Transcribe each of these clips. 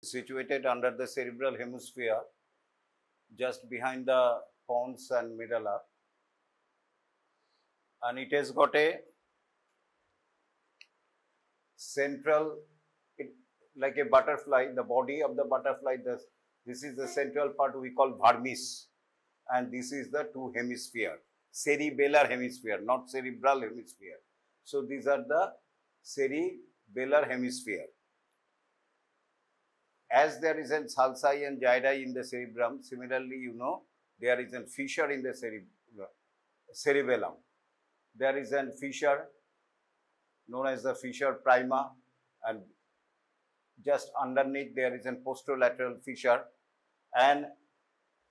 situated under the cerebral hemisphere, just behind the pons and medulla, and it has got a central, like a butterfly, the body of the butterfly, this is the central part we call vermis, and this is the two hemisphere, cerebellar hemisphere, not cerebral hemisphere. So these are the cerebellar hemisphere. As there is a sulci and gyri in the cerebrum, similarly, there is a fissure in the cerebellum. There is a fissure known as the fissure prima, and just underneath there is a posterolateral fissure, and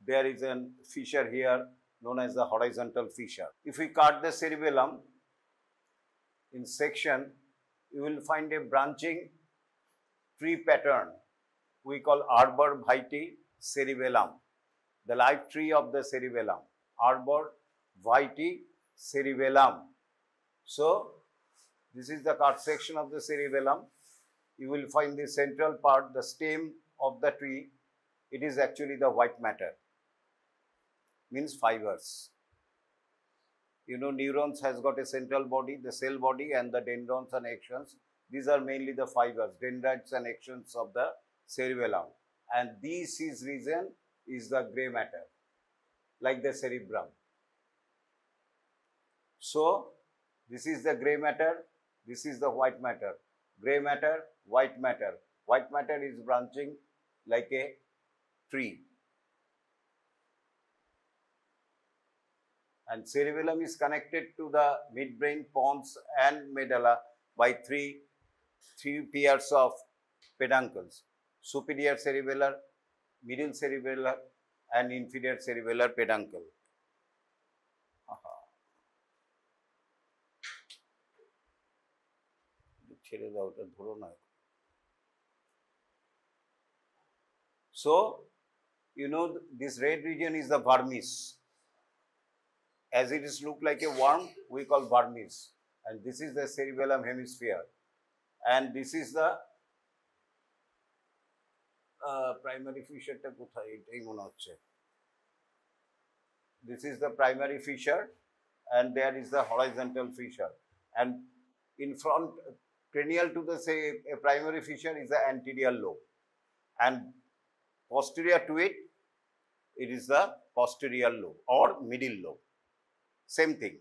there is a fissure here known as the horizontal fissure. If we cut the cerebellum in section, you will find a branching tree pattern we call arbor vitae cerebellum, the life tree of the cerebellum, arbor vitae cerebellum. So this is the cut section of the cerebellum. You will find the central part, the stem of the tree. It is actually the white matter, means fibers. Neurons has got a central body, the cell body, and the dendrons and axons. These are mainly the fibers, dendrites and axons of the cerebellum. And this region is the gray matter, like the cerebrum. So this is the gray matter, this is the white matter. Gray matter, white matter. White matter is branching like a tree. And cerebellum is connected to the midbrain, pons and medulla by three pairs of peduncles: superior cerebellar, middle cerebellar, and inferior cerebellar peduncle. So, this red region is the vermis. As it is look like a worm, we call vermis. And this is the cerebellum hemisphere. And this is the primary fissure. This is the primary fissure, and there is the horizontal fissure. And in front, cranial to the primary fissure is the anterior lobe, and posterior to it, it is the posterior lobe or middle lobe. Same thing.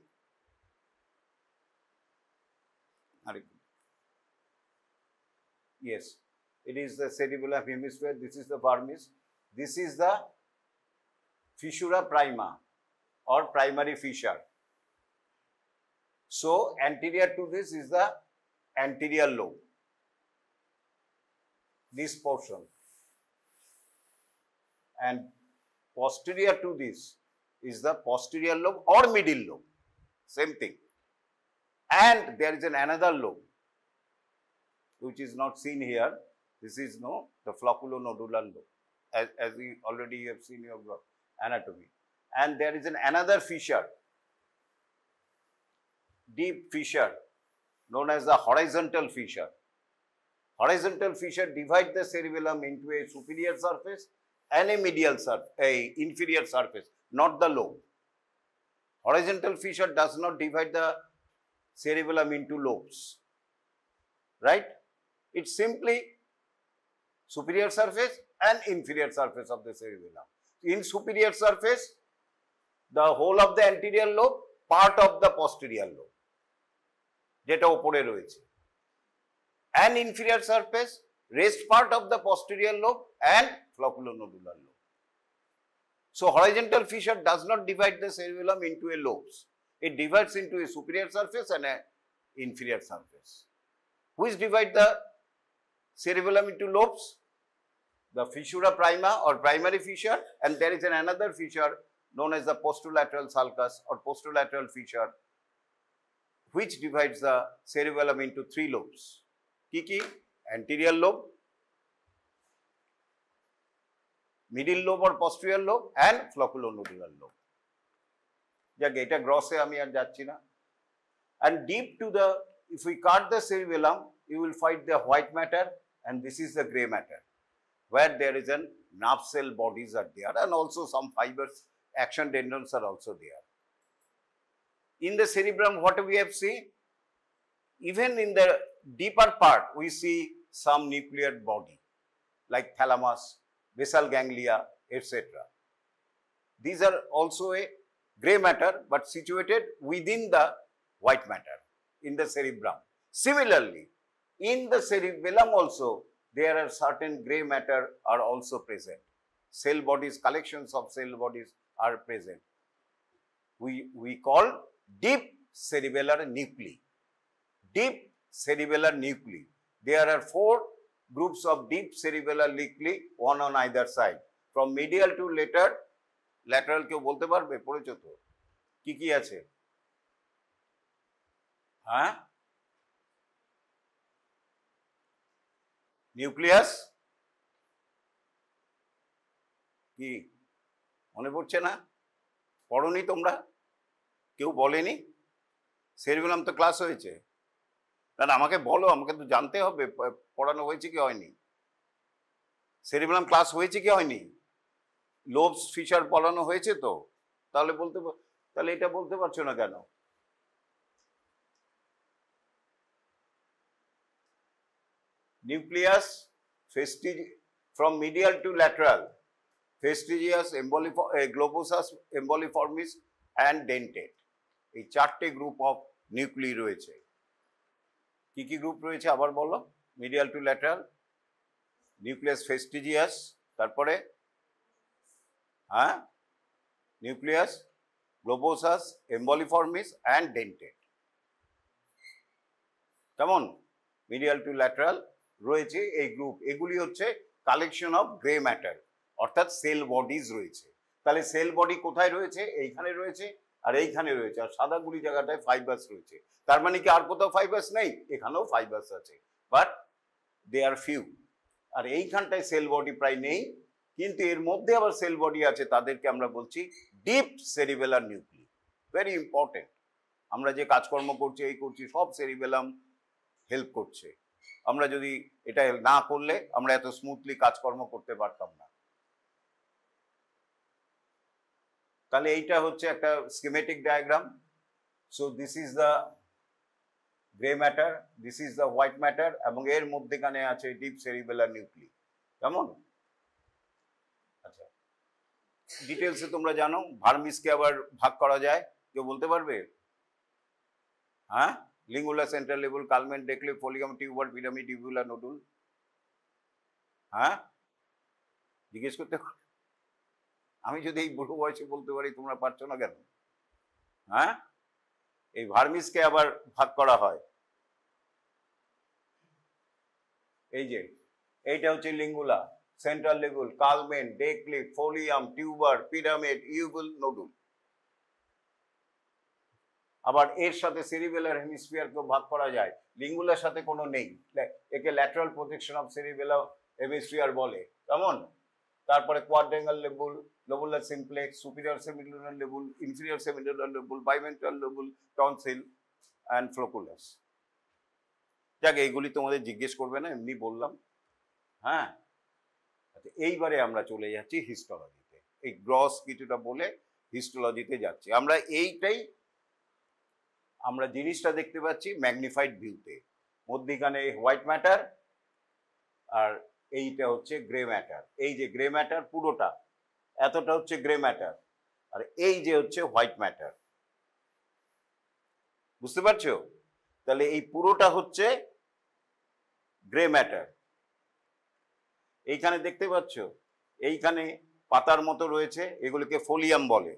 Yes, it is the cerebellum hemisphere. This is the vermis. This is the fissura prima or primary fissure. So anterior to this is the anterior lobe, this portion, and posterior to this is the posterior lobe or middle lobe, same thing. And there is another lobe which is not seen here. This is the flocculonodular lobe, as we already have seen your anatomy. And there is another fissure, deep fissure, known as the horizontal fissure. Horizontal fissure divides the cerebellum into a superior surface and a medial surface, a inferior surface, not the lobe. Horizontal fissure does not divide the cerebellum into lobes, right? It's simply superior surface and inferior surface of the cerebellum. In superior surface, the whole of the anterior lobe, part of the posterior lobe, যেটা উপরে রয়েছে, and inferior surface, rest part of the posterior lobe and flocculonodular lobe. So horizontal fissure does not divide the cerebellum into a lobes. It divides into a superior surface and an inferior surface. Which divide the cerebellum into lobes? The fissura prima or primary fissure, and there is another fissure known as the posterolateral sulcus or posterolateral fissure, which divides the cerebellum into three lobes. Kiki? Anterior lobe, middle lobe or posterior lobe, and flocculonodular lobe. যাক এটা গ্রসে আমি আর যাচ্ছি না। And deep to the, if we cut the cerebellum, you will find the white matter, and this is the gray matter. where there is an nerve cell bodies are there, and also some fibers, action dendrons are also there. In the cerebrum, what we have seen? Even in the deeper part, we see some nuclear body like thalamus, basal ganglia, etc. These are also a grey matter, but situated within the white matter in the cerebrum. Similarly, in the cerebellum also, there are certain grey matter are also present. Cell bodies, collections of cell bodies are present. We call deep cerebellar nuclei. Deep cerebellar nuclei. There are 4 groups of deep cerebellar nuclei, one on either side. From medial to lateral কেউ বলতে পারবে? পড়েছো তো? কি আছে? হ্যাঁ? Nucleus কি মনে পড়ছে না? পড়োনি তোমরা? কেউ বলেনি? সেরিবেলাম তো ক্লাস হয়েছে। না আমাকে বলো, আমাকে তো জানতে হবে পড়ানো হয়েছে কি হয়নি। সেরিবেলাম ক্লাস হয়েছে কি হয়নি? লোবস ফিচার পড়ানো হয়েছে তো? তাহলে এটা বলতে পারছো না কেন? Nucleus, from medial to lateral, fastigious, globosus, emboliformis and dentate. এই 4টে গ্রুপ অফ নিউক্লি রয়েছে। কি গ্রুপ রয়েছে আবার বলো? মিডিয়াল টু ল্যাটারাল, নিউক্লিয়াস ফেস্টিজিয়াস, তারপরে হ্যাঁ নিউক্লিয়াস, গ্লোবোসাস, এম্বলিফর্মিস অ্যান্ড ডেন্টেট। কেমন? মিডিয়াল টু ল্যাটারাল রয়েছে এই গ্রুপ। এগুলি হচ্ছে কালেকশন অফ গ্রে ম্যাটার, অর্থাৎ সেল বডিজ রয়েছে। তাহলে সেল বডি কোথায় রয়েছে? এইখানে রয়েছে আর এইখানে রয়েছে, আর সাদাগুলি জায়গাটায় ফাইবার্স রয়েছে। তার মানে কি আর কোথাও ফাইবার্স নেই? এখানেও ফাইবার্স আছে, বাট দে আর ফিউ। আর এইখানটায় সেল বডি প্রায় নেই, কিন্তু এর মধ্যে আবার সেল বডি আছে, তাদেরকে আমরা বলছি deep cerebellar nuclei. Very important. আমরা যে কাজকর্ম করছি, এই করছি, সব সেরিবেলাম হেল্প করছে। আমরা যদি এটা না করলে আমরা এত স্মুথলি কাজকর্ম করতে পারতাম না। তাহলে এইটা হচ্ছে একটা schematic diagram. So this is the grey matter, this is the white matter, এবং এর মধ্যেখানে আছে ডিপ সেরিবেলার নিউক্লি। কেমন? আচ্ছা, ডিটেলসে তোমরা জানো। ভার্মিসকে আবার ভাগ করা যায়, কেউ বলতে পারবে? হ্যাঁ, lingula, central lobule, culmen, declive, folium, tuber, pyramid, tubular nodule. হ্যাঁ, জিজ্ঞেস করতে। আমি যদি এই বুড়ো বয়সে বলতে পারি, তোমরা পারছো না কেন? হ্যাঁ, এই ভার্মিসকে আবার ভাগ করা হয়। এই যে এইটা হচ্ছে লিঙ্গুলা, central lobule, culmen, declive, folium, tuber, pyramid, ইউবুল, nodule. আবার এর সাথে সেরিবেলার হেমিস্ফিয়ারকেও ভাগ করা যায়। লিঙ্গুলার সাথে কোনো নেই, একে lateral projection of cerebellar hemisphere বলে। কেমন? তারপরে quadrangular lobule, lobular simplex, superior semilunar lobule, inferior semilunar lobule, biventral lobule, tonsil and flocculus. যাক, এইগুলি তোমাদের জিজ্ঞেস করবে না, এমনি বললাম। হ্যাঁ, আচ্ছা, এইবারে আমরা চলে যাচ্ছি হিস্টোলজিতে। এই গ্রস কিছুটা বলে হিস্টোলজিতে যাচ্ছি আমরা। এইটাই আমরা জিনিসটা দেখতে পাচ্ছি ম্যাগনিফাইড ভিউতে। মধ্যিখানে হোয়াইট ম্যাটার আর এইটা হচ্ছে গ্রে ম্যাটার। এই যে গ্রে ম্যাটার পুরোটা, এতটা হচ্ছে গ্রে ম্যাটার, আর এই যে হচ্ছে হোয়াইট ম্যাটার। বুঝতে পারছো? তাহলে এই পুরোটা হচ্ছে গ্রে ম্যাটার। এইখানে দেখতে পাচ্ছ, এইখানে পাতার মতো রয়েছে, এগুলিকে ফোলিয়াম বলে।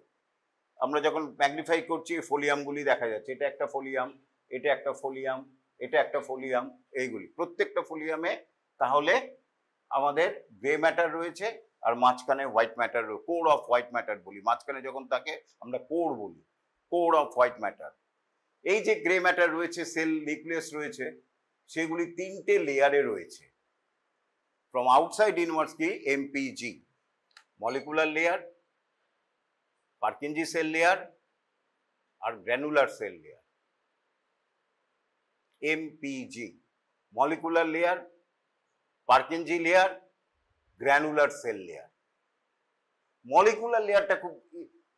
আমরা যখন ম্যাগনিফাই করছি, ফোলিয়ামগুলি দেখা যাচ্ছে। এটা একটা ফোলিয়াম, এটা একটা ফোলিয়াম, এটা একটা ফোলিয়াম, এইগুলি প্রত্যেকটা ফোলিয়ামে তাহলে আমাদের গ্রে ম্যাটার রয়েছে, আর মাঝখানে white matter, core off white matter বলি। মাঝখানে যখন থাকে আমরা কোর বলি, কোর অফ হোয়াইট ম্যাটার। এই যে গ্রে ম্যাটার রয়েছে, সেল নিউক্লিয়াস রয়েছে, সেগুলি 3টে লেয়ারে রয়েছে। ফ্রম আউটসাইড ইনওয়ার্ডস কি? MPG, molecular layer, Purkinje cell layer, আর granular cell layer. MPG, molecular layer, Purkinje layer, granular cell layer. Molecular লেয়ারটা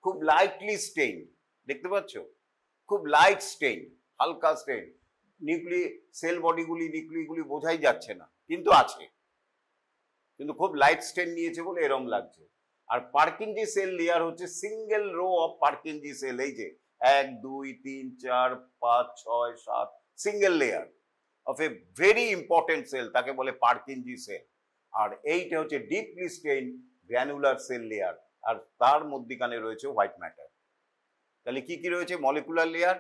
খুব লাইটলি স্টেইন, দেখতে পাচ্ছ, খুব লাইট স্টেইন, হালকা স্টেইন। সেল বডিগুলি নিউক্লিগুলি বোঝাই যাচ্ছে না, কিন্তু আছে, কিন্তু খুব লাইট স্টেইন নিয়েছে বলে এরম লাগছে। আর পার্কিনজি সেল লেয়ার হচ্ছে single row of Purkinje cell, এই যে 1 2 3 4 5 6 7 single layer of a very important cell, তাকে বলে পার্কিনজি সেল। আর এইটা হচ্ছে deeply stain granular cell layer, আর তার মধ্যখানে রয়েছে হোয়াইট ম্যাটার। তাহলে কি কি রয়েছে? Molecular layer,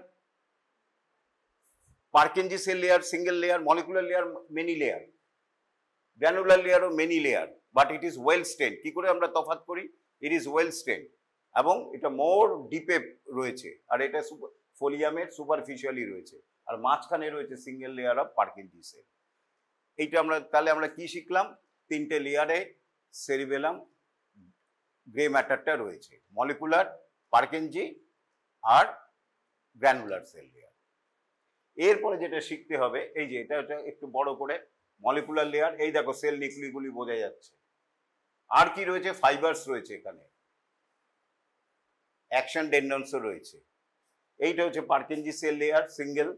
Purkinje cell layer single layer, molecular layer many layer, granular লেয়ারও many layer, but it is well stain. কি করে আমরা তফাৎ করি? ইট ইজ ওয়েল স্টেইন, এবং এটা মোর ডিপে রয়েছে, আর এটা ফোলিয়ামের সুপারফিশিয়ালি রয়েছে, আর মাঝখানে রয়েছে single layer of Purkinje cell. এইটা তাহলে আমরা কি শিখলাম? 3টে লেয়ারে সেরিবেলাম গ্রে ম্যাটারটা রয়েছে, মলিকুলার, পার্কিনজি আর গ্র্যানুলার সেল লেয়ার। এরপরে যেটা শিখতে হবে, এই যে এটা একটু বড় করে, মলিকুলার লেয়ার, এই দেখো সেল নিউক্লিগুলি বোঝা যাচ্ছে। আর কি রয়েছে? ফাইবারস রয়েছে, এখানে অ্যাকশন ডেন্ড্রনসও রয়েছে। এইটা হচ্ছে পার্কিনজি সেল লেয়ার সিঙ্গেল,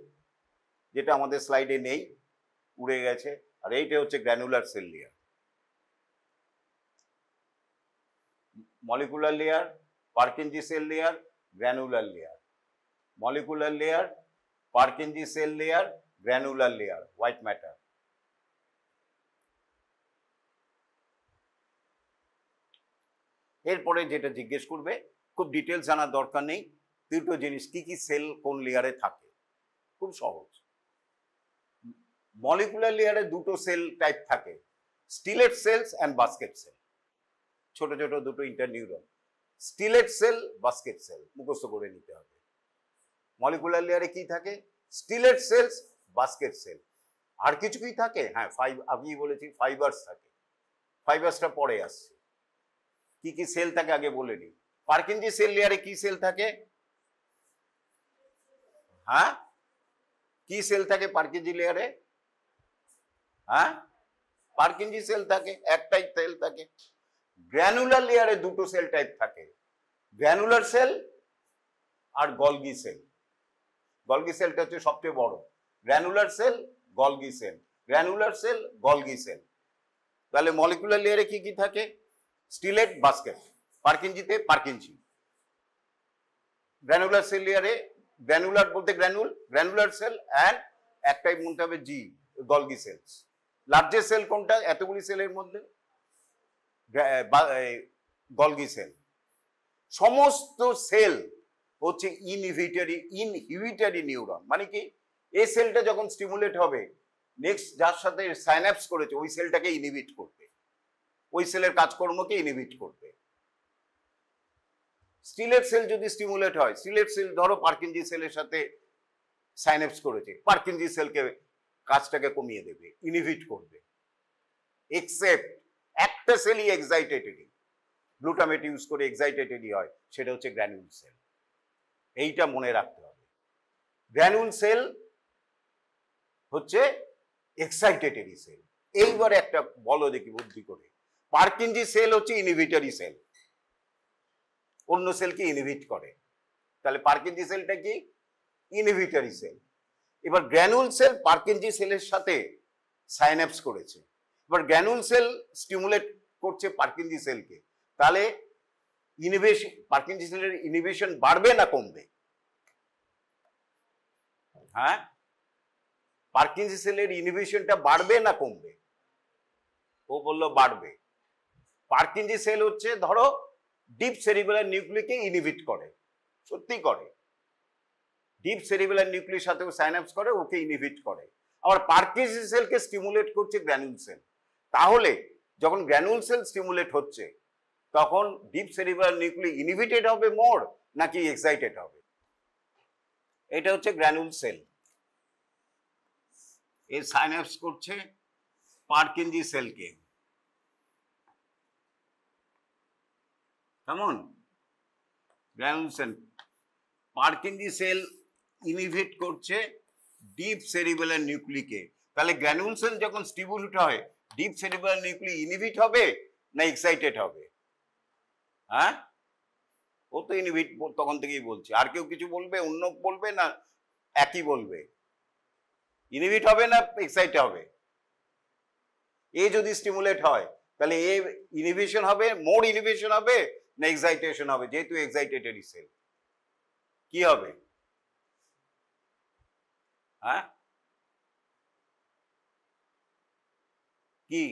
যেটা আমাদের স্লাইডে নেই, উড়ে গেছে। আর এইটা হচ্ছে granular cell layer. Molecular layer, Purkinje cell layer, granular layer, molecular layer, Purkinje cell layer, granular layer, white matter. এরপরে যেটা জিজ্ঞেস করবে, খুব ডিটেলস জানার দরকার নেই, দুটো জিনিস, কি কি সেল কোন লেয়ারে থাকে, খুব সহজ। মলিকুলার লেয়ারে দুটো সেল টাইপ থাকে, stellate cells and basket cell, ছোট ছোট দুটো interneuron. Stellate cell, basket cell মুখস্থ করে নিতে হবে। মলিকুলার লেয়ারে কি থাকে? Stellate cells, basket cell. আর কিছু কি থাকে? হ্যাঁ, আমি বলেছি ফাইবারস থাকে, ফাইবারসটা পরে আসছে। কি কি সেল থাকে আগে বলে নিই। পার্কিনজি সেল লেয়ারে কি সেল থাকে? হ্যাঁ, কি সেল থাকে পার্কিনজি লেয়ারে? হ্যাঁ, পার্কিনজি সেল থাকে, একটাই সেল থাকে। গ্র্যানুলার লেয়ারে দুটো সেল টাইপ থাকে, গ্র্যানুলার সেল আর গলগি সেল। গলগি সেলটা হচ্ছে সবচেয়ে বড়। Granular cell, Golgi cell, granular cell, Golgi cell. তাহলে মলিকুলার লেয়ারে কি কি থাকে? Stellate, basket. পার্কিনজিতে পার্কিনজি। গ্র্যানুলার সেল লেয়ারে, গ্র্যানুলার বলতে গ্র্যানুলার সেল অ্যান্ড একটাই মনে হবে G, Golgi cells. Largest cell কোনটা এতগুলি সেলের মধ্যে? Golgi cell. সমস্ত সেল হচ্ছে ইনহিবিটরি নিউরন। মানে কি? এই সেলটা যখন স্টিমুলেট হবে, নেক্সট যার সাথে সাইন্যাপস করেছে ওই সেলটাকে ইনহিবিট করবে, ওই সেলের কাজকর্মকে ইনহিবিট করবে। স্টিলেট সেল যদি স্টিমুলেট হয়, স্টিলেট সেল ধরো পার্কিনজি সেলের সাথে সাইন্যাপস করেছে, পার্কিনজি সেলকে কাজটাকে কমিয়ে দেবে, ইনহিবিট করবে। এক্সেপ্ট একটা সেলই এক্সাইটেটেডই, গ্লুটামেট ইউজ করে এক্সাইটেটেডই হয়, সেটা হচ্ছে গ্র্যানুল সেল। এইটা মনে রাখতে হবে। গ্র্যানুল সেল হচ্ছে এক্সাইটেটেডই সেল। এইবার একটা বলো দেখি বুদ্ধি করে, পার্কিনজি সেল হচ্ছে ইনহিবিটরি সেল, অন্য সেলকে ইনহিবিট করে। তাহলে পার্কিনজি সেলটা কি? Inhibitory cell. এবার গ্র্যানুল সেল পার্কিনজি সেলের সাথে সাইন্যাপস করেছে, এবার গ্র্যানুল সেল স্টিমুলেট করছে পার্কিনজি সেলকে, তাহলে ইনহিবিশন, পার্কিনজি সেলের ইনহিবিশন বাড়বে না কমবে? হ্যাঁ, পার্কিনজি সেলের ইনহিবিশনটা বাড়বে না কমবে? ও বললো বাড়বে। পার্কিনজি সেল হচ্ছে ধরো ডিপ সেরিবেলার নিউক্লিকে ইনহিবিট করে, সত্যি করে, ডিপ সেরিবেলার নিউক্লির সাথে সাইন্যাপস করে, ওকে ইনহিবিট করে। আবার পার্কিনজি সেলকে স্টিমুলেট করছে গ্র্যানুল সেল। তাহলে যখন গ্র্যানুল সেল স্টিমুলেট হচ্ছে, তখন ডিপ সেরিবেলার নিউক্লি ইনহিবিটেড হবে মোর নাকি এক্সাইটেড হবে? এটা হচ্ছে গ্র্যানুল সেল, এই সাইন্যাপস করছে পার্কিনজি সেলকে, কেমন? গ্র্যানুল সেল, পার্কিনজি সেল ইনহিবিট করছে ডিপ সেরিবেলার নিউক্লিকে। তাহলে গ্র্যানুল সেল যখন স্টিমুলেট হয়, ডিপ সেরিবেলার নিউক্লি ইনহিবিট হবে না এক্সাইটেড হবে? হ্যাঁ, ও তো ইনহিবিট তখন থেকেই বলছে। আর কেউ কিছু বলবে, অন্য বলবে, না একই বলবে? ইনহিবিট হবে না এক্সাইট হবে? এ যদি স্টিমুলেট হয় তাহলে এ ইনহিবিশন হবে, মোর ইনহিবিশন হবে, না এক্সাইটেশন হবে? যেহেতু এক্সাইটেটেড সেল, কি হবে? হ্যাঁ, কি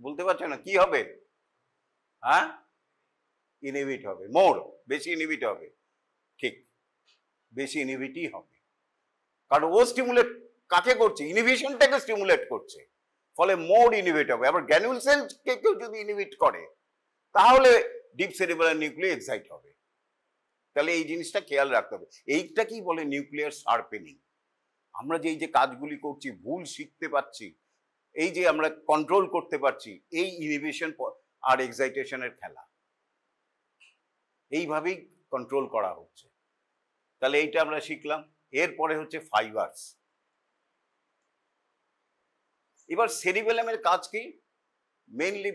বলতে পারছো না? কি হবে? হ্যাঁ, ইনহিবিট হবে, মোর, বেশি ইনহিবিট হবে। ঠিক, বেশি ইনহিবিটই হবে, কারণ ও স্টিমুলেট কাকে করছে? ইনহিবিশনটাকে স্টিমুলেট করছে, ফলে মোর ইনহিবিট হবে। আবার গ্র্যানুল সেলকে কেউ যদি ইনহিবিট করে তাহলে ডিপ সেরিব্রাল নিউক্লিয়াস এক্সাইট হবে। তাহলে এই জিনিসটা খেয়াল রাখতে হবে। এইটাকেই বলে নিউক্লিয়ার শার্পেনিং। আমরা যে এই যে কাজগুলি করছি, ভুল শিখতে পাচ্ছি, এই যে আমরা কন্ট্রোল করতে পারছি, এই ইনহিবিশন আর এক্সাইটেশনের খেলা, এইভাবেই কন্ট্রোল করা হচ্ছে। তাহলে এইটা আমরা শিখলাম। এরপরে হচ্ছে ফাইবারস। এবার সেরিবেলামের কাজ কি? মেইনলি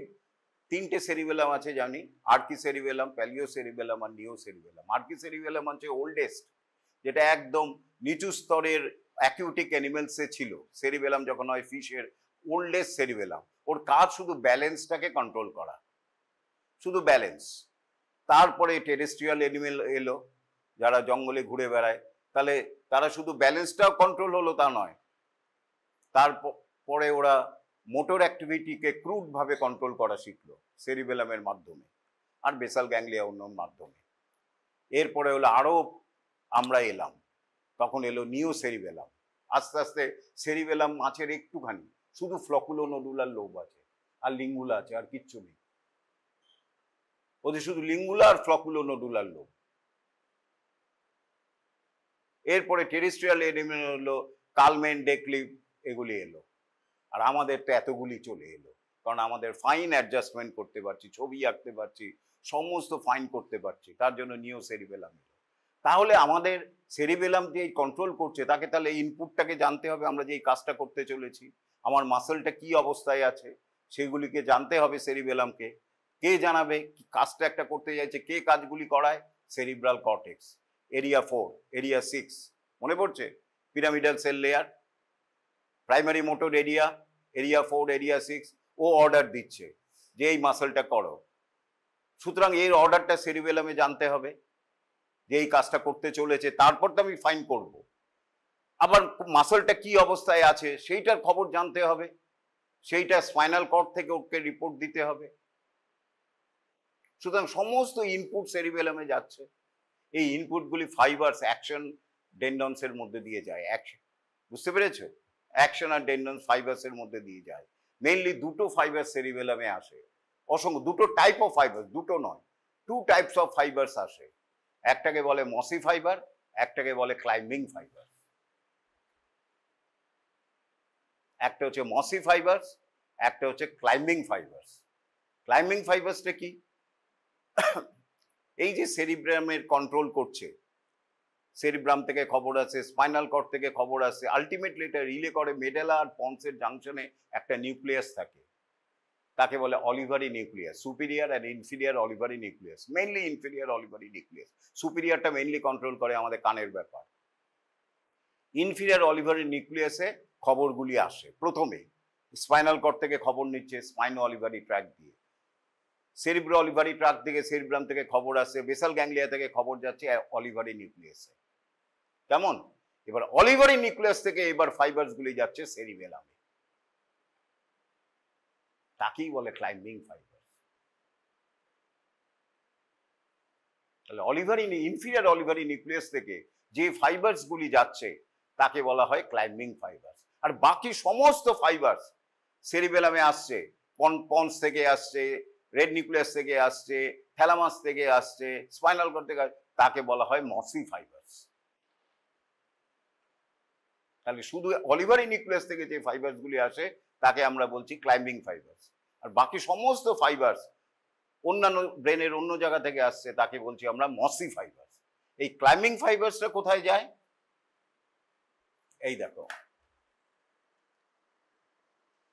তিনটে সেরিবেলাম আছে জানি, আর্কি সেরিবেলাম, প্যালিও সেরিবেলাম আর নিও সেরিবেলাম। আর্কি সেরিবেলাম হচ্ছে ওল্ডেস্ট, যেটা একদম নিচু স্তরের অ্যাকিউটিক অ্যানিমেলসে ছিল। সেরিবেলাম যখন হয় ফিশের, ওল্ডেস্ট সেরিবেলাম। ওর কাজ শুধু ব্যালেন্সটাকে কন্ট্রোল করা, শুধু ব্যালেন্স। তারপরে টেরেস্ট্রিয়াল অ্যানিমেল এলো, যারা জঙ্গলে ঘুরে বেড়ায়, তাহলে তারা শুধু ব্যালেন্সটাও কন্ট্রোল হলো তা নয়, তারপরে ওরা মোটর অ্যাক্টিভিটিকে ক্রুড ভাবে কন্ট্রোল করা শিখলো সেরিবেলামের মাধ্যমে আর বেসাল গ্যাংলিয়া অন্যান্য মাধ্যমে। এরপরে হলো আরো আমরা এলাম, তখন এলো নিও সেরিবেলাম। আস্তে আস্তে সেরিবেলাম মাছের একটুখানি, শুধু ফ্লকুলো নডুলার লোব আছে আর লিঙ্গুলা আছে, আর কিচ্ছু নেই ওদের, শুধু লিঙ্গুলা আর ফ্লকুলো নডুলার লোব। এরপরে টেরেস্ট্রিয়াল এনিমেল হলো কালমেন, ডেকলিফ, এগুলি এলো। আর আমাদের তো এতগুলি চলে এলো, কারণ আমাদের ফাইন অ্যাডজাস্টমেন্ট করতে পারছি, ছবি আঁকতে পারছি, সমস্ত ফাইন করতে পারছি, তার জন্য নিও সেরিবেলাম এলো। তাহলে আমাদের সেরিবেলাম যে কন্ট্রোল করছে, তাকে তাহলে ইনপুটটাকে জানতে হবে। আমরা যে এই কাজটা করতে চলেছি, আমার মাসলটা কি অবস্থায় আছে, সেগুলিকে জানতে হবে সেরিবেলামকে। কে জানাবে কাজটা একটা করতে চাইছে? কে কাজগুলি করায়? সেরিব্রাল কর্টেক্স, এরিয়া 4, এরিয়া 6, মনে পড়ছে? Pyramidal cell layer, primary motor area, area 4, area 6, ও অর্ডার দিচ্ছে যে এই মাসলটা করো। সুতরাং এর অর্ডারটা সেরিবেলামে জানতে হবে যে এই কাজটা করতে চলেছে, তারপর তো আমি ফাইন করব। আবার মাসলটা কি অবস্থায় আছে সেইটার খবর জানতে হবে, সেইটা স্পাইনাল কর্ড থেকে ওকে রিপোর্ট দিতে হবে। সুতরাং সমস্ত ইনপুট সেরিবেলামে যাচ্ছে। এই ইনপুটগুলি ফাইবারস, অ্যাকশন, ডেন্ডনসের মধ্যে দিয়ে যায়। অ্যাকশন, বুঝতে পেরেছো? অ্যাকশন আর ডেন্ডন ফাইবার্সের মধ্যে দিয়ে যায়। মেইনলি দুটো ফাইবার সেরিবেলামে আসে, অসংখ্য, দুটো টাইপ অফ ফাইবার, দুটো নয়, 2 টাইপস অফ ফাইবার্স আসে। একটাকে বলে মসি ফাইবার, একটাকে বলে ক্লাইম্বিং ফাইবার। একটা হচ্ছে মসি ফাইবার্স, একটা হচ্ছে ক্লাইম্বিং ফাইবার্স। ক্লাইম্বিং ফাইবার্সটা কি? এই যে সেরিব্রামের কন্ট্রোল করছে, সেরিব্রাম থেকে খবর আসে, স্পাইনাল কর্ড থেকে খবর আসে, আলটিমেটলি এটা রিলে করে মেডেলা আর পন্সের জাংশনে একটা নিউক্লিয়াস থাকে, তাকে বলে অলিভারি নিউক্লিয়াস। সুপিরিয়ার আর inferior olivary nucleus, mainly inferior olivary nucleus. সুপিরিয়ারটা মেইনলি কন্ট্রোল করে আমাদের কানের ব্যাপার। ইনফিরিয়ার অলিভারি নিউক্লিয়াসে খবরগুলি আসে প্রথমে, স্পাইনাল কর্ড থেকে খবর নিচ্ছে স্পাইনো অলিভারি ট্র্যাক দিয়ে, সেরিব্রো অলিভারি ট্র্যাক থেকে, সেরিব্রাম থেকে খবর আসে, বেসাল গ্যাংলিয়া থেকে খবর যাচ্ছে অলিভারি নিউক্লিয়াসে। কেমন? এবার অলিভারি নিউক্লিয়াস থেকে এবার ফাইবারস গুলি যাচ্ছে সেরিবেলামে, তাকেই বলে ক্লাইম্বিং ফাইবার। তাহলে অলিভারি, ইনফিরিয়ার অলিভারি নিউক্লিয়াস থেকে যে ফাইবারস গুলি যাচ্ছে তাকে বলা হয় ক্লাইম্বিং ফাইবারস। আর বাকি সমস্ত ফাইবারস সেরিবেলামে আসছে, পন্স থেকে আসছে, রেড নিউক্লিয়াস থেকে আসছে, থ্যালামাস থেকে আসছে, স্পাইনাল কর্ড থেকে, তাকে বলা হয় মসি ফাইবারস। তাহলে শুধু অলিভারি নিউক্লিয়াস থেকে যে ফাইবারস গুলি আসে তাকে আমরা বলছি ক্লাইম্বিং ফাইবারস, আর বাকি সমস্ত ফাইবারস অন্যান্য ব্রেনের অন্য জায়গা থেকে আসছে তাকে বলছি আমরা মসি ফাইবারস। এই ক্লাইম্বিং ফাইবারসটা কোথায় যায়? এই দেখো,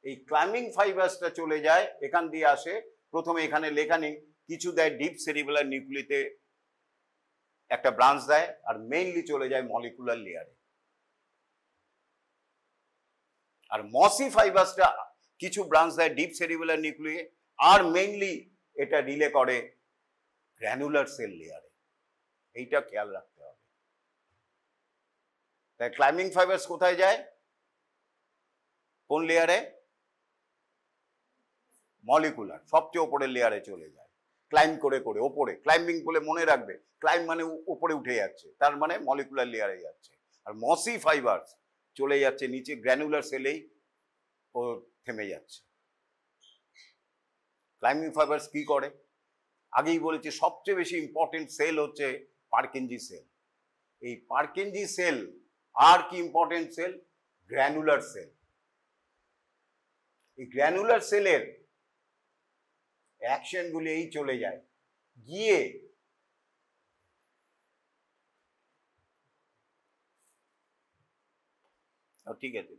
এই ক্লাইম্বিং ফাইবার্সটা চলে যায়, এখান দিয়ে আসে, প্রথমে এখানে লেখা নেই, কিছু দেয় ডিপ সেরিবেলার নিউক্লিতে একটা ব্রাঞ্চ দেয়, আর মেইনলি চলে যায় মলিকুলার লেয়ারে। আর মসি ফাইবার্সটা কিছু ব্রাঞ্চ দেয় ডিপ সেরিবেলার নিউক্লিয়ে, আর মেইনলি এটা রিলে করে গ্র্যানুলার সেল লেয়ারে। এইটা খেয়াল রাখতে হবে। তাই ক্লাইম্বিং ফাইবার্স কোথায় যায়? কোন লেয়ারে? মলিকুলার, সবচেয়ে ওপরের লেয়ারে চলে যায়, ক্লাইম্ব করে করে ওপরে। ক্লাইম্বিং বলে মনে রাখবে, ক্লাইম্ব মানে উপরে উঠে যাচ্ছে, তার মানে মলিকুলার লেয়ারে যাচ্ছে। আর মসি ফাইবার্স চলে যাচ্ছে নিচে, গ্র্যানুলার সেলেই ও থেমে যাচ্ছে। ক্লাইম্বিং ফাইবার্স কি করে? আগেই বলেছি সবচেয়ে বেশি ইম্পর্টেন্ট সেল হচ্ছে পারকিনজি সেল। এই পারকিনজি সেল আর কি ইম্পর্টেন্ট সেল? Granular cell. এই গ্র্যানুলার সেলের অ্যাকশনগুলি এই চলে যায়, গিয়ে ঠিক আছে,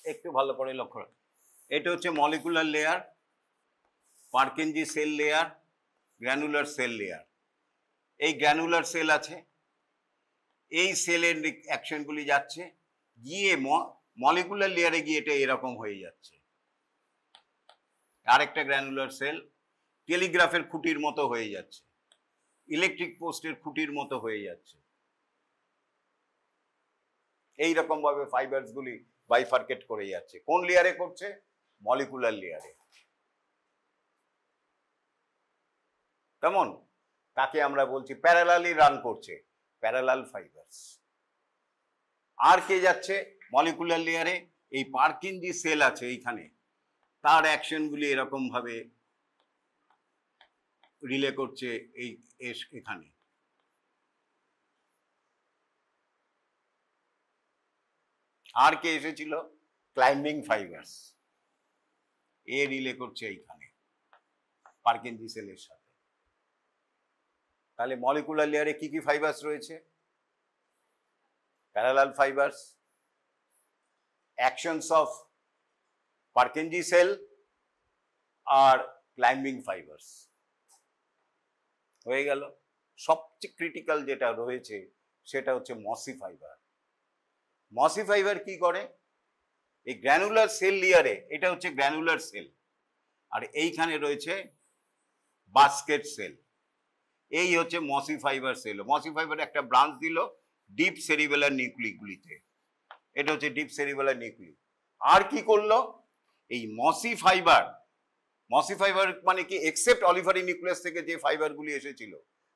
একটু ভালো করে লক্ষ্য রাখ। এটা হচ্ছে molecular layer, Purkinje cell layer, granular cell layer. এই গ্র্যানুলার সেল আছে, এই সেলের অ্যাকশনগুলি যাচ্ছে, গিয়ে মলিকুলার লেয়ারে গিয়ে এটা এরকম হয়ে যাচ্ছে। আরেকটা গ্র্যানুলার সেল টেলিগ্রাফের খুঁটির মতো হয়ে যাচ্ছে, ইলেকট্রিক পোস্টের খুঁটির মতো হয়ে যাচ্ছে। এইরকম ভাবে ফাইবারস গুলি বাইফার্কেট করে যাচ্ছে। কোন লেয়ারে করছে? মলিকুলার লেয়ারে। কেমন? তাকে আমরা বলছি প্যারালালি রান করছে, প্যারালাল ফাইবারস। আর কে যাচ্ছে মলিকুলার লেয়ারে? এই পারকিনজি সেল আছে এইখানে, তার অ্যাকশনগুলি এরকম ভাবে রিলে করছে এই এখানে। আর কে এসেছিল? ক্লাইম্বিং ফাইবার্স, এ রিলে করছে এইখানে পারকিনজি সেলের সাথে। তাহলে মলিকুলার লেয়ারে কি কি ফাইবার্স রয়েছে? Parallel fibres, axons of Purkinje cell আর ক্লাইম্বিং ফাইবার্স। হয়ে গেল। সবচেয়ে ক্রিটিক্যাল যেটা রয়েছে সেটা হচ্ছে মসি ফাইবার। মসি ফাইবার কি করে? এই গ্র্যানুলার সেল লেয়ারে, এটা হচ্ছে গ্র্যানুলার সেল, আর এইখানে রয়েছে বাস্কেট সেল। এই হচ্ছে মসি ফাইবার সেল। মসি ফাইবার একটা ব্রাঞ্চ দিল ডিপ সেরিবেলার নিউক্লিগুলিতে, এটা হচ্ছে ডিপ সেরিবেলার নিউক্লি। আর কি করলো? এই মসি ফাইবার মানে কি, এক্সেপ্ট অলিভারি নিউক্লিয়াস থেকে যে ফাইবারগুলি এসেছিল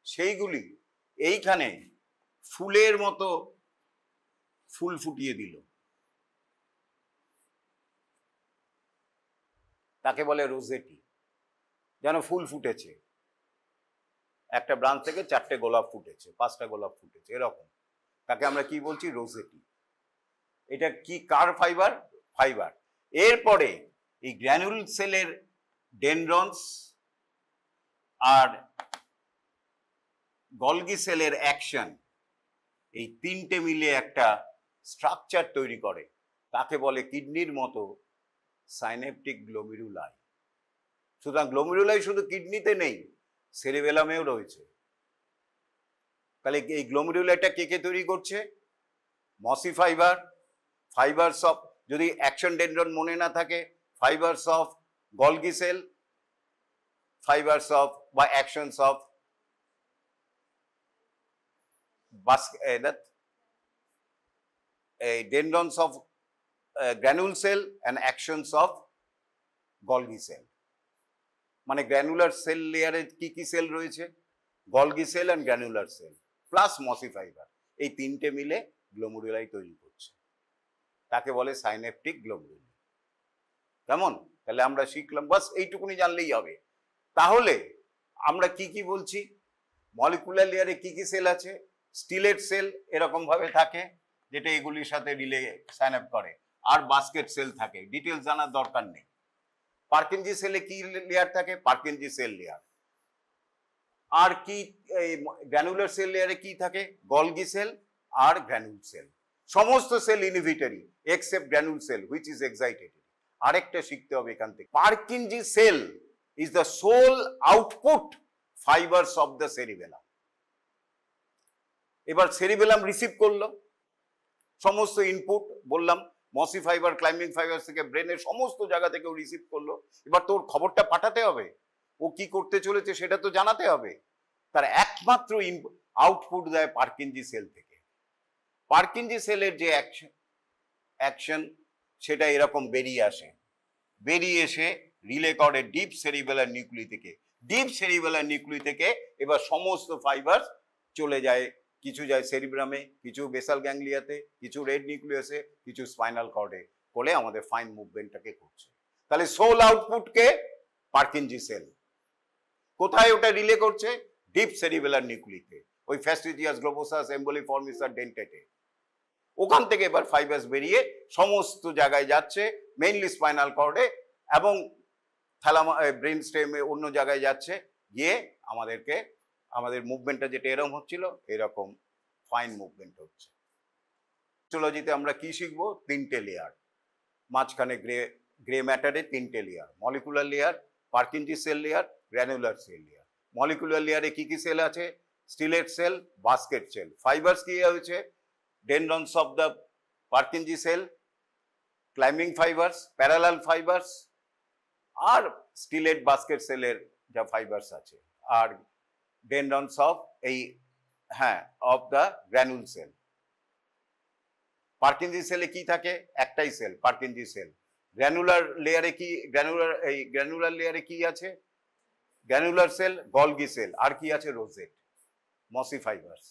সেইগুলি এইখানে ফুলের মতো ফুল ফুটিয়ে দিল, তাকে বলে রোজেটি। যেন ফুল ফুটেছে, একটা ব্রাঞ্চ থেকে 4টে গোলাপ ফুটেছে, 5টা গোলাপ ফুটেছে, এরকম। তাকে আমরা কি বলছি? রোজেটি। এটা কি, কার ফাইবার? ফাইবার। এরপরে এই গ্র্যানুল সেলের ডেনড্রনস আর গলগি সেলের অ্যাকশন, এই তিনটে মিলে একটা স্ট্রাকচার তৈরি করে, তাকে বলে কিডনির মতো সাইনেপটিক গ্লোমেরুলাই। সুতরাং গ্লোমেরুলাই শুধু কিডনিতে নেই, সেরিবেলামেও রয়েছে। তাহলে এই গ্লোমেরুলাইটা কে কে তৈরি করছে? মসি ফাইবার, ফাইবারস অফ, যদি অ্যাকশন ডেনড্রন মনে না থাকে, fibres of Golgi cell, fibres of বা axons of dendrons of granule cell and actions of Golgi cell. মানে গ্র্যানুলার সেল লেয়ারে কি কি সেল রয়েছে? Golgi cell and granular cell plus mossy fibre, এই তিনটে মিলে গ্লোমেরুলাই তৈরি করছে, তাকে বলে সাইনেপটিক গ্লোমেরুলাই। কেমন? তাহলে আমরা শিখলাম, বাস এইটুকুনি জানলেই হবে। তাহলে আমরা কি কি বলছি? মলিকুলার লেয়ারে কি কি সেল আছে? স্টিলেট সেল এরকম ভাবে থাকে, যেটা এগুলির সাথে রিলে সাইন আপ করে, আর বাস্কেট সেল থাকে, ডিটেলস জানার দরকার নেই। পারকিনজি সেলে কি লেয়ার থাকে? পারকিনজি সেল লেয়ার। আর কি গ্র্যানুলার সেল লেয়ারে কি থাকে? গলগি সেল আর গ্র্যানুল সেল। সমস্ত cell inhibitory except granule cell which is excited. আরেকটা শিখতে হবে এখান থেকে, Purkinje cell is the sole output fibres of the cerebellum. এবার সেরিবেলাম রিসিভ করলো সমস্ত ইনপুট, বললাম মসি ফাইবার ক্লাইম্বিং ফাইবার থেকে ব্রেনের সমস্ত জায়গা থেকে ও রিসিভ করলো। এবার তোর খবরটা পাঠাতে হবে, ও কি করতে চলেছে সেটা তো জানাতে হবে। তার একমাত্র আউটপুট দেয় পার্কিনজি সেল থেকে। পার্কিনজি সেলের যে অ্যাকশন সেটা এরকম বেরিয়ে আসে, বেরিয়ে এসে রিলে করে ডিপ সেরিবেলার নিউক্লি থেকে। ডিপ সেরিবেলার নিউক্লি থেকে এবার সমস্ত ফাইবার চলে যায়, কিছু যায় সেরিব্রামে, কিছু বেসাল গ্যাংলিয়াতে, কিছু রেড নিউক্লিয়াসে, কিছু স্পাইনাল কর্ডে, করে আমাদের ফাইন মুভমেন্টটাকে করছে। তাহলে সোল আউটপুটকে পার্কিনজি সেল। কোথায় ওটা রিলে করছে? ডিপ সেরিবেলার নিউক্লিতে, ওই ফ্যাস্টিজিয়াস গ্লোবোসাস এম্বোলিফর্মিস আর ডেন্টেটে। ওখান থেকে এবার ফাইবার্স বেরিয়ে সমস্ত জায়গায় যাচ্ছে, মেইনলি স্পাইনাল কর্ডে এবং থ্যালামা ব্রেন স্টেমে অন্য জায়গায় যাচ্ছে, গিয়ে আমাদেরকে আমাদের মুভমেন্টটা যেটা এরকম হচ্ছিল এরকম ফাইন মুভমেন্ট হচ্ছে। হিস্টোলজিতে আমরা কি শিখবো? তিনটে লেয়ার, মাঝখানে গ্রে ম্যাটারে তিনটে layer, molecular layer, Purkinje cell layer, granular cell layer. Molecular লেয়ারে কি কি সেল আছে? Stellate cell, basket cell. Fibres কি হয়েছে? Dendrons of the Purkinje cell, climbing fibres, parallel fibres, আর স্টিলেট বাস্কেট সেলের যা ফাইবার্স আছে, আর ডেনড্রনস অফ এই of the granule cell. Purkinje সেলে কি থাকে? একটাই সেল, পার্কিনজি সেল। গ্র্যানুলার লেয়ারে কি, গ্র্যানুলার লেয়ারে কি আছে? গ্র্যানুলার সেল, গলগি সেল, আর কি আছে? রোজেট, মসি ফাইবার্স।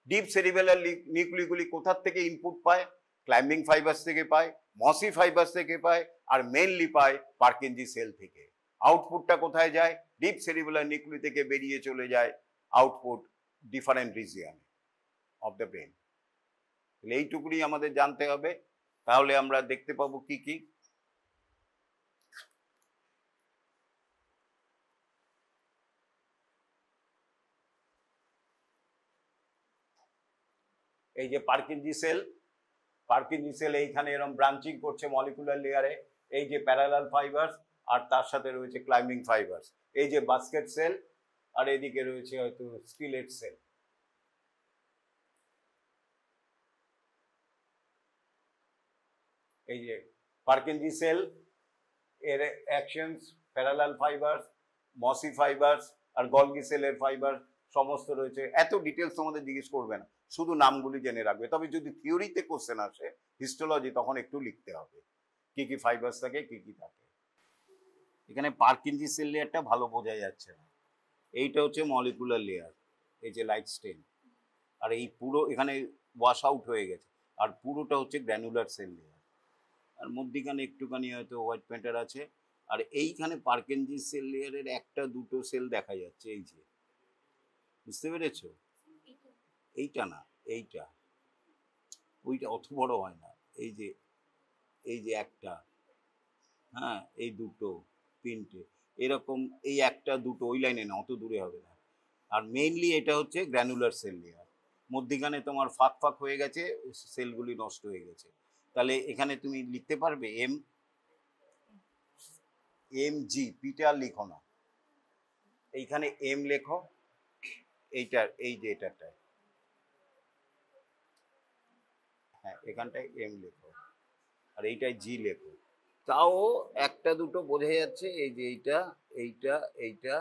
ডিপ সেরিবেলার নিউক্লিগুলি কোথার থেকে ইনপুট পায়? ক্লাইম্বিং ফাইবার্স থেকে পায়, মসি ফাইবার্স থেকে পায়, আর মেইনলি পায় পার্কিনজি সেল থেকে। আউটপুটটা কোথায় যায়? ডিপ সেরিবেলার নিউক্লি থেকে বেরিয়ে চলে যায় output different region of the brain. এইটুকুনি আমাদের জানতে হবে, তাহলে আমরা দেখতে পাবো কি কি। এই যে পার্কিনজি সেল, পার্কিনজি সেল এইখানে এরকম ব্রাঞ্চিং করছে মলিকুলার লেয়ারে, এই যে প্যারালাল ফাইবার্স, আর তার সাথে রয়েছে ক্লাইম্বিং ফাইবার্স। এই যে বাস্কেট সেল, আর এদিকে রয়েছে হয়তো স্টিলেট সেল। এই যে পার্কিনজি সেল এর actions, parallel fibres, mossy fibres, আর গলগি সেলের ফাইবার সমস্ত রয়েছে। এত ডিটেলস তোমাদের জিজ্ঞেস করবে না, শুধু নামগুলি জেনে রাখবে। তবে যদি থিওরিতে কোশ্চেন আসে হিস্টোলজি, তখন একটু লিখতে হবে কি কি ফাইবার্স থাকে, কি কি থাকে। এখানে পার্কিনজি সেল লেয়ারটা ভালো বোঝা যাচ্ছে না। এইটা হচ্ছে মলিকুলার লেয়ার, এই যে লাইট স্টেন, আর এই পুরো এখানে ওয়াশ আউট হয়ে গেছে, আর পুরোটা হচ্ছে গ্র্যানুলার সেল লেয়ার, আর মধ্যিখানে একটুখানি হয়তো হোয়াইট ম্যাটার আছে। আর এইখানে পার্কিনজি সেল লেয়ারের একটা দুটো সেল দেখা যাচ্ছে, এই যে, বুঝতে পেরেছ? এইটা না, এইটা, ওইটা অত বড় হয় না। এই যে, এই যে একটা, এই দুটো, তিনটে, এরকম, এই একটা দুটো ওই লাইনে না, অত দূরে হবে না। আর মেইনলি এটা হচ্ছে গ্র্যানুলার সেল লেয়ার, মধ্যিখানে তোমার ফাঁক ফাঁক হয়ে গেছে, সেলগুলি নষ্ট হয়ে গেছে। তাহলে এখানে তুমি লিখতে পারবে জি, পিটা লিখো না, এইখানে এম লেখো, এইটার, এই যে এটাটায়, এখানটায় এম লেখো, আর এইটায় জি লেখো। তাও একটা দুটো বোঝা যাচ্ছে, এই যে এইটা, এইটা, এইটা,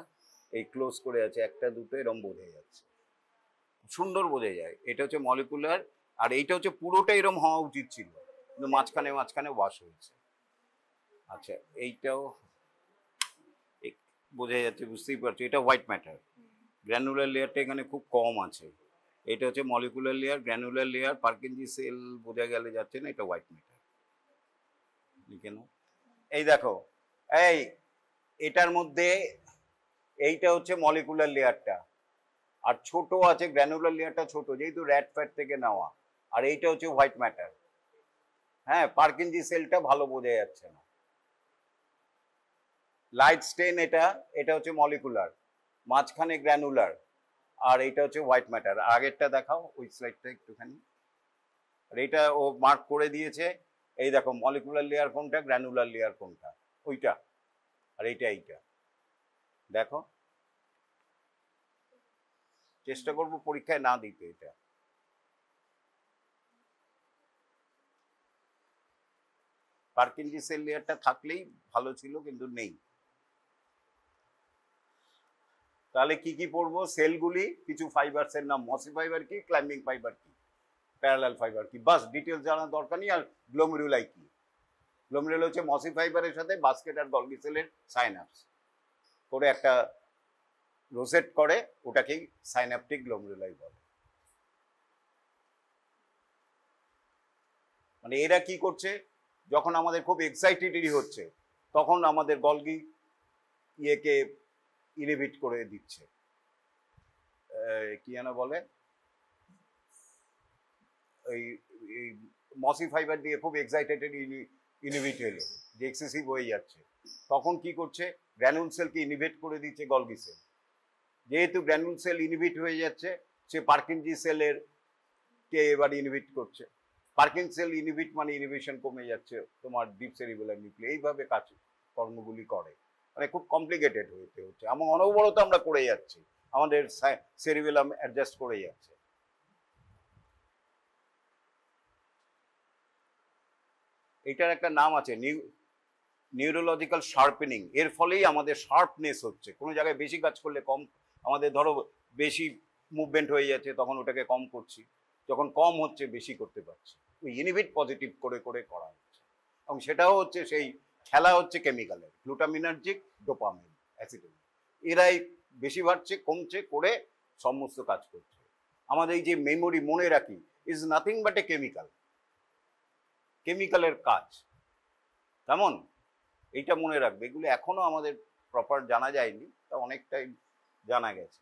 এই ক্লোজ করে আছে, একটা দুটো এরকম বোঝা যাচ্ছে, সুন্দর বোঝা যায়। এটা হচ্ছে মলিকুলার, আর এইটা হচ্ছে পুরোটা এরকম হওয়া উচিত ছিল, কিন্তু মাঝখানে মাঝখানে ওয়াশ হয়েছে। আচ্ছা, এইটাও বোঝা যাচ্ছে, বুঝতেই পারছো, এটা হোয়াইট ম্যাটার। গ্র্যানুলার লেয়ারটা এখানে খুব কম আছে। এটা হচ্ছে molecular layer, granular layer, Purkinje cell বোঝা গেলে যাচ্ছে না, এটা হোয়াইট ম্যাটার। লিখে নাও। এই দেখো, এই এটার মধ্যে এইটা হচ্ছে মলিকুলার লেয়ারটা, আর ছোট আছে গ্র্যানুলার লেয়ারটা ছোট, যেহেতু র্যাট ফ্যাট থেকে নেওয়া। আর এইটা হচ্ছে হোয়াইট ম্যাটার। পার্কিনজি সেলটা ভালো বোঝা যাচ্ছে না। লাইট স্টেন, এটা হচ্ছে মলিকুলার, মাঝখানে গ্র্যানুলার, আর এইটা হচ্ছে হোয়াইট ম্যাটার। আগেরটা দেখাও, ওই স্লাইডটা একটুখানি। আর এটা ও মার্ক করে দিয়েছে, এই দেখো মলিকুলার লেয়ার কোনটা, গ্র্যানুলার লেয়ার কোনটা, ওইটা, আর এইটা দেখো। চেষ্টা করবো পরীক্ষায় না দিতে এটা। পার্কিনজি সেল লেয়ারটা থাকলেই ভালো ছিল, কিন্তু নেই। তাহলে কি কি পড়বো? সেলগুলি, কিছু ফাইবারসের নাম, মসি ফাইবার কি, ক্লাইম্বিং ফাইবার কি, প্যারালাল ফাইবার কি, বাস ডিটেলস জানার দরকার নেই। আর গ্লোমেরুলাই কি? গ্লোমেরুল হচ্ছে মসি ফাইবারের সাথে বাস্কেট আর গলগি সেলের সাইনাপস করে একটা রোসেট করে, ওটাকেই সাইনাপটিক গ্লোমেরুলাই বলে। মানে এরা কি করছে, যখন আমাদের খুব এক্সাইটেডই হচ্ছে তখন আমাদের গলগি ইয়েকে ইনহিবিট করে দিচ্ছে, কি যেন বলে, এই মসি ফাইবার দিয়ে খুব এক্সাইটেড ইনহিবিট হলো, যে এক্সেসিভ হয়ে যাচ্ছে, তখন কি করছে, গ্র্যানুল সেলকে ইনহিবিট করে দিচ্ছে গলগি সেল। যেহেতু গ্র্যানুল সেল ইনহিবিট হয়ে যাচ্ছে, সে পার্কিনজি সেলের কে এবার ইনহিবিট করছে। পার্কিন সেল ইনহিবিট মানে ইনহিবিশন কমে যাচ্ছে তোমার ডিপ সেরিবেলার নিউক্লিয়াস, এইভাবে কাজ কর্মগুলি করে। মানে খুব কমপ্লিকেটেড হতে হচ্ছে, এমন অনবরত আমরা করে যাচ্ছি, আমাদের সেরিবেলাম অ্যাডজাস্ট করে যাচ্ছে। এটার একটা নাম আছে, নিউরোলজিক্যাল শার্পেনিং। এর ফলেই আমাদের শার্পনেস হচ্ছে, কোনো জায়গায় বেশি কাজ করলে কম, আমাদের ধরো বেশি মুভমেন্ট হয়ে যাচ্ছে তখন ওটাকে কম করছি, যখন কম হচ্ছে বেশি করতে পারছি, ওই ইনহিবিট পজিটিভ করে করে করা হচ্ছে। এবং সেটাও হচ্ছে সেই খেলা হচ্ছে কেমিক্যালের, গ্লুটামিনার্জিক, ডোপামিন, অ্যাসিটামিন, এরাই বেশি বাড়ছে কমছে করে সমস্ত কাজ করছে। আমাদের এই যে মেমোরি মনে রাখি is nothing but a chemical, কেমিক্যালের কাজ। কেমন এইটা মনে রাখবে, এগুলো এখনো আমাদের প্রপার জানা যায়নি, তা অনেকটাই জানা গেছে।